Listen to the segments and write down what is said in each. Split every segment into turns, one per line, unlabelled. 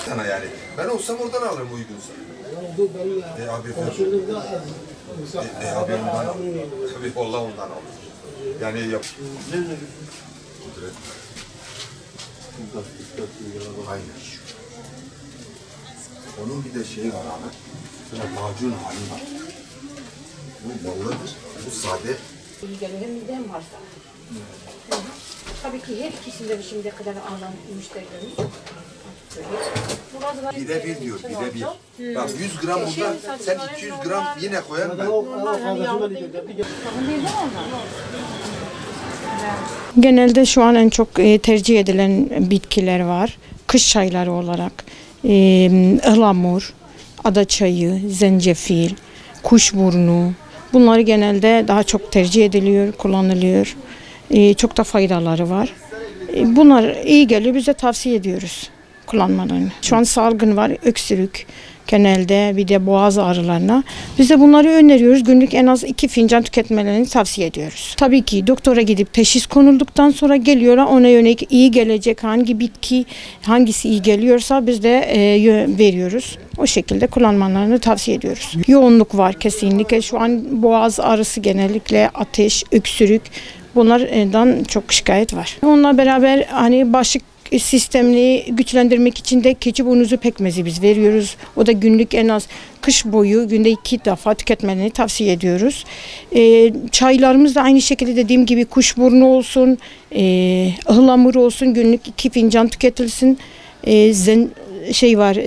Sana yani. Ben olsam oradan alırım uygunsa. Abi abi ondan al. Tabii vallahi ondan al. Yani yap. Aynen. Onun bir de şeyi var abi. Şöyle macun hali var. Bu ballıdır. Bu sade.
İyi geliyor. Hem mide hem varsa. Tabii ki her ikisinde bir şimdiye kadar alan müşterilerimiz yok.
Bire bir diyor, bire bir. Bak 100 gram burada, sen 200 gram yine koyarım ben.
Genelde şu an en çok tercih edilen bitkiler var. Kış çayları olarak ıhlamur, adaçayı, zencefil, kuşburnu. Bunları genelde daha çok tercih ediliyor, kullanılıyor. Çok da faydaları var. Bunlar iyi geliyor, bize tavsiye ediyoruz kullanmalarını. Şu an salgın var, öksürük genelde, bir de boğaz ağrılarına. Biz de bunları öneriyoruz. Günlük en az 2 fincan tüketmelerini tavsiye ediyoruz. Tabii ki doktora gidip teşhis konulduktan sonra geliyorlar. Ona yönelik iyi gelecek hangi bitki, hangisi iyi geliyorsa biz de veriyoruz. O şekilde kullanmalarını tavsiye ediyoruz. Yoğunluk var kesinlikle. Şu an boğaz ağrısı genellikle, ateş, öksürük, bunlardan çok şikayet var. Onunla beraber hani bağışıklık sistemini güçlendirmek için de keçi boynuzu pekmezi biz veriyoruz. O da günlük en az kış boyu günde 2 defa tüketmelerini tavsiye ediyoruz. Çaylarımız da aynı şekilde dediğim gibi kuşburnu olsun, ıhlamur olsun, günlük 2 fincan tüketilsin.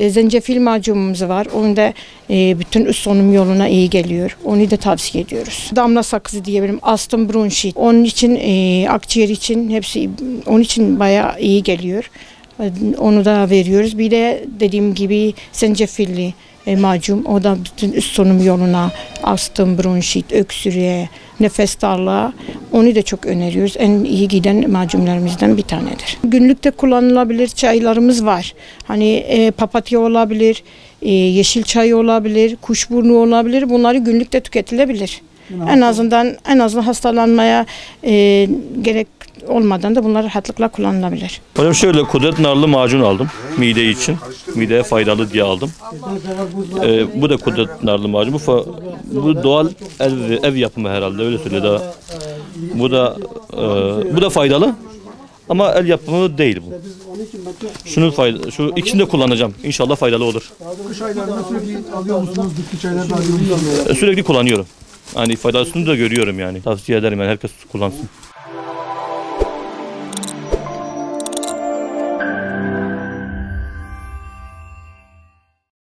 Zencefil macunumuz var. Onun da bütün üst solunum yoluna iyi geliyor. Onu da tavsiye ediyoruz. Damla sakızı diyebilirim. Astım, bronşit. Onun için akciğer için hepsi onun için bayağı iyi geliyor. Onu da veriyoruz. Bir de dediğim gibi zencefilli macun. O da bütün üst solunum yoluna, astım, bronşit, öksürüğe, nefes darlığa, onu da çok öneriyoruz. En iyi giden macunlarımızdan bir tanedir. Günlükte kullanılabilir çaylarımız var. Hani papatya olabilir, yeşil çay olabilir, kuşburnu olabilir. Bunları günlükte tüketilebilir. En azından hastalanmaya gerek olmadan da bunlar rahatlıkla kullanılabilir.
Hocam şöyle kudret narlı macun aldım mide için. Mideye faydalı diye aldım. Bu da kudret narlı macun. Bu doğal ev yapımı herhalde, öyle söyle daha. Bu da faydalı. Ama el yapımı değil bu. Şu ikisini de kullanacağım. İnşallah faydalı olur.
Kış aylarında sürekli alıyor musunuz? Bitki çaylarını alıyor musunuz?
Sürekli kullanıyorum. Hani faydasını da görüyorum yani. Tavsiye ederim yani, herkes kullansın.